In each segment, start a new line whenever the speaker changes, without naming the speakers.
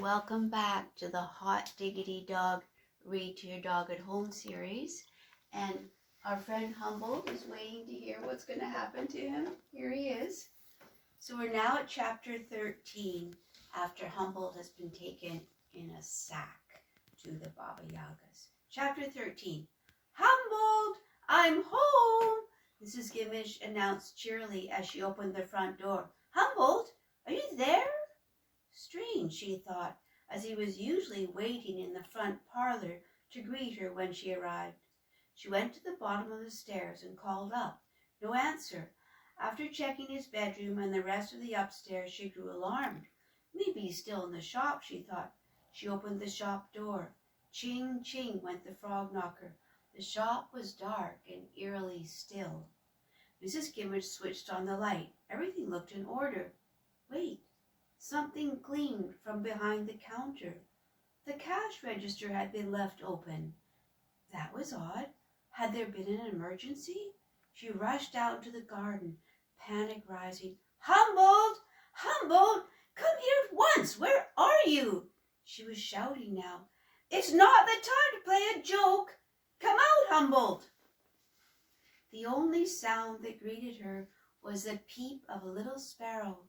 welcome back to the Hot Diggity Dog Read to Your Dog at Home series. And our friend Humboldt is waiting to hear what's going to happen to him. Here he is. So we're now at chapter 13 after Humboldt has been taken in a sack to the Baba Yagas. Chapter 13. Humboldt, I'm home, Mrs. Gimmidge announced cheerily as she opened the front door. Humboldt, are you there? Strange, she thought, as he was usually waiting in the front parlor to greet her when she arrived. She went to the bottom of the stairs and called up. No answer. After checking his bedroom and the rest of the upstairs, she grew alarmed. Maybe he's still in the shop, she thought. She opened the shop door. Ching, ching went the frog knocker. The shop was dark and eerily still. Mrs. Gimmidge switched on the light. Everything looked in order. Wait. Something gleamed from behind the counter. The cash register had been left open. That was odd. Had there been an emergency? She rushed out into the garden, panic rising. Humboldt! Humboldt! Come here at once! Where are you? She was shouting now. It's not the time to play a joke. Come out, Humboldt! The only sound that greeted her was the peep of a little sparrow.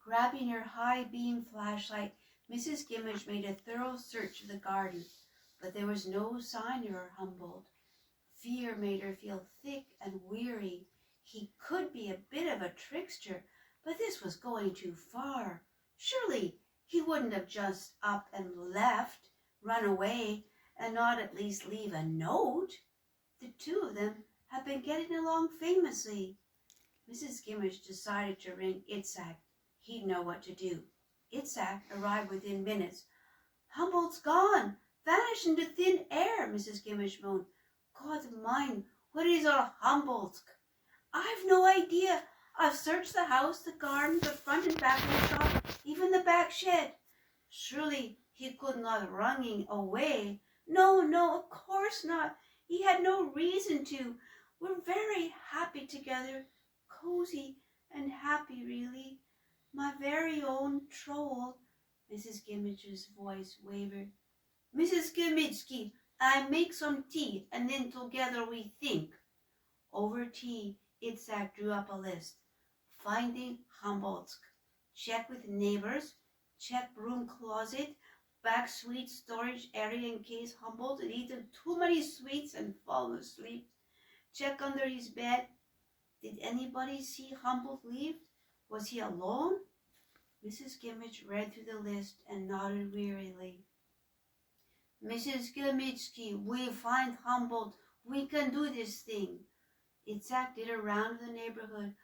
Grabbing her high-beam flashlight, Mrs. Gimmidge made a thorough search of the garden, but there was no sign of her Humboldt. Fear made her feel thick and weary. He could be a bit of a trickster, but this was going too far. Surely he wouldn't have just up and left, run away, and not at least leave a note. The two of them had been getting along famously. Mrs. Gimmidge decided to ring Itzhak. He'd know what to do. Itzhak arrived within minutes. Humboldt's gone, vanished into thin air, Mrs. Gimmidge moaned. God mine, what is our Humboldt? I've no idea. I've searched the house, the garden, the front and back of the shop, even the back shed. Surely he could not have running away. No, of course not. He had no reason to. We're very happy together, cozy and happy, really. My very own troll, Mrs. Gimmidge's voice wavered. Mrs. Gimmidge, I make some tea, and then together we think. Over tea, Itzhak drew up a list. Finding Humboldt. Check with neighbors. Check room closet. Back sweet storage area in case Humboldt had eaten too many sweets and fallen asleep. Check under his bed. Did anybody see Humboldt leave? Was he alone? Mrs. Gimmidge read through the list and nodded wearily. Mrs. Gimmidge, we find Humboldt. We can do this thing. Itzhak did a round of the neighborhood.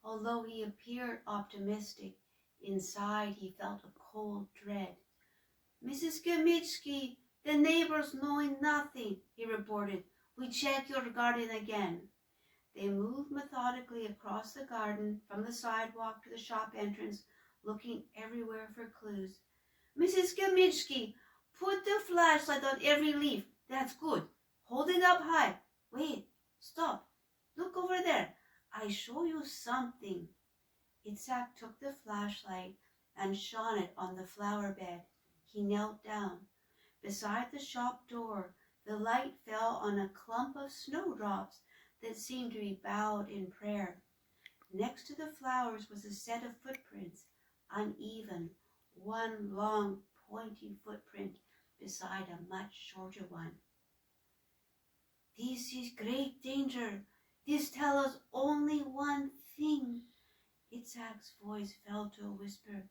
Although he appeared optimistic, inside he felt a cold dread. Mrs. Gimmidge, the neighbors knowing nothing, he reported. We check your garden again. They moved methodically across the garden from the sidewalk to the shop entrance, looking everywhere for clues. Mrs. Gimmidge, put the flashlight on every leaf. That's good. Hold it up high. Wait, stop. Look over there. I show you something. Itzhak took the flashlight and shone it on the flower bed. He knelt down. Beside the shop door, the light fell on a clump of snowdrops that seemed to be bowed in prayer. Next to the flowers was a set of footprints, uneven, one long, pointing footprint beside a much shorter one. This is great danger. This tells us only one thing. Itzhak's voice fell to a whisper.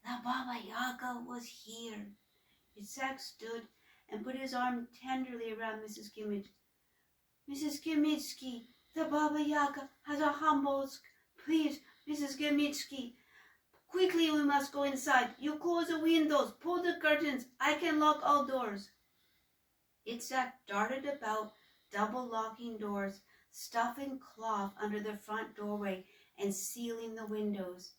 The Baba Yaga was here. Itzhak stood and put his arm tenderly around Mrs. Gimmidge. Mrs. Gimmidge, the Baba Yaga has a Humboldt. Please, Mrs. Gimmidge, quickly we must go inside. You close the windows, pull the curtains. I can lock all doors. Itzhak darted about, double-locking doors, stuffing cloth under the front doorway, and sealing the windows.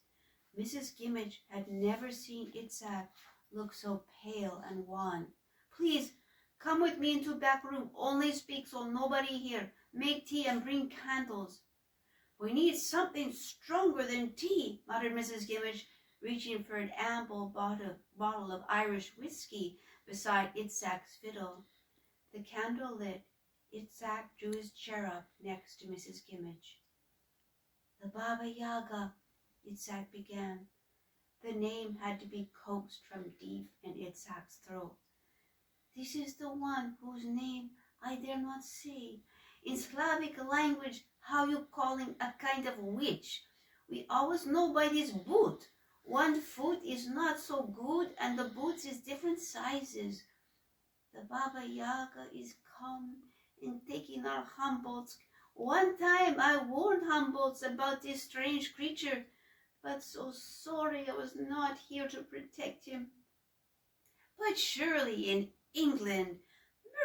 Mrs. Gimmidge had never seen Itzhak look so pale and wan. Please, come with me into back room. Only speak so nobody hear. Make tea and bring candles. We need something stronger than tea, muttered Mrs. Gimmidge, reaching for an ample bottle of Irish whiskey beside Itzhak's fiddle. The candle lit, Itzhak drew his chair up next to Mrs. Gimmidge. "The Baba Yaga," Itzhak began. The name had to be coaxed from deep in Itzhak's throat. "This is the one whose name I dare not say. In Slavic language, how you calling a kind of witch. We always know by this boot. One foot is not so good, and the boots is different sizes. The Baba Yaga is come and taking our Humboldts. One time I warned Humboldts about this strange creature, but so sorry I was not here to protect him. But surely in England,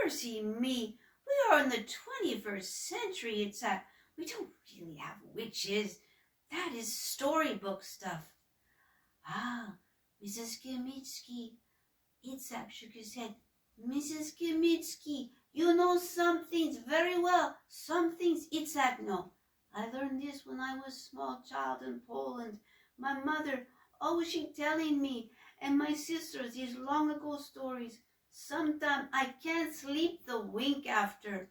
mercy me, we are in the 21st century, we don't really have witches. That is storybook stuff." "Ah, Mrs. Gimmidge," Itzhak shook his head. "Mrs. Gimmidge, you know some things very well. Some things Itzhak know. I learned this when I was a small child in Poland. My mother, always she telling me, and my sisters these long ago stories. Sometimes I can't sleep the wink after.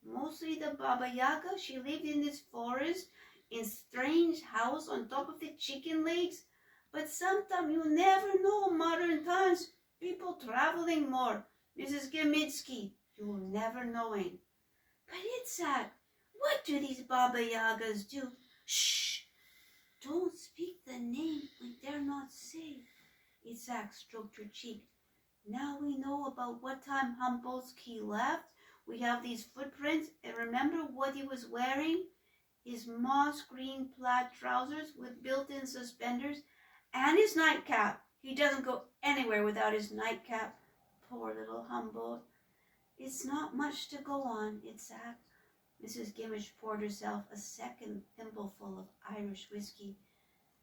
Mostly the Baba Yaga, she lived in this forest, in strange house on top of the chicken lakes. But sometimes you never know, modern times, people traveling more. Mrs. Gimmidge, you'll never knowing." "But Itzhak, what do these Baba Yagas do?" "Shh! Don't speak the name we dare not say." Itzhak stroked her cheek. "Now we know about what time Humboldt's key left. We have these footprints, and remember what he was wearing? His moss green plaid trousers with built-in suspenders, and his nightcap. He doesn't go anywhere without his nightcap. Poor little Humboldt. It's not much to go on, Itzhak." Mrs. Gimmidge poured herself a second thimbleful of Irish whiskey.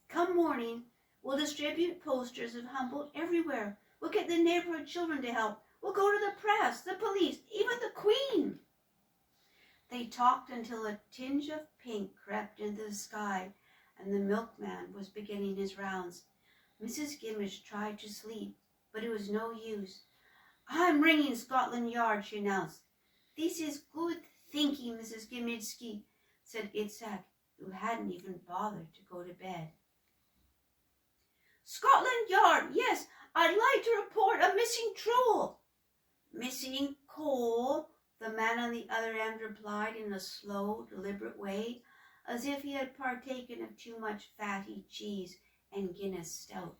"Come morning, we'll distribute posters of Humboldt everywhere. We'll get the neighborhood children to help. We'll go to the press, the police, even the Queen." They talked until a tinge of pink crept into the sky, and the milkman was beginning his rounds. Mrs. Gimmidge tried to sleep, but it was no use. "I'm ringing Scotland Yard," she announced. "This is good thinking, Mrs. Gimmidge," said Itzhak, who hadn't even bothered to go to bed. "Scotland Yard, yes, I'd like to report a missing troll." "Missing coal," the man on the other end replied in a slow, deliberate way, as if he had partaken of too much fatty cheese and Guinness stout.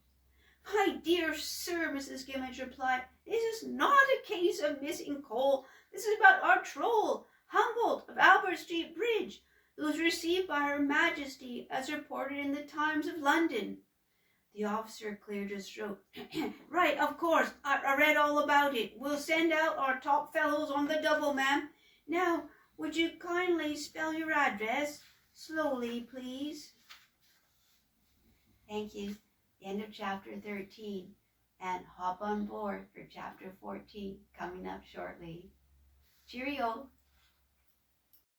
"My dear sir," Mrs. Gimmidge replied, "this is not a case of missing coal. This is about our troll, Humboldt of Albert Street Bridge, who was received by Her Majesty as reported in the Times of London." The officer cleared his throat. "Right, of course. I read all about it. We'll send out our top fellows on the double, ma'am. Now, would you kindly spell your address? Slowly, please." Thank you. The end of chapter 13. And hop on board for chapter 14 coming up shortly. Cheerio.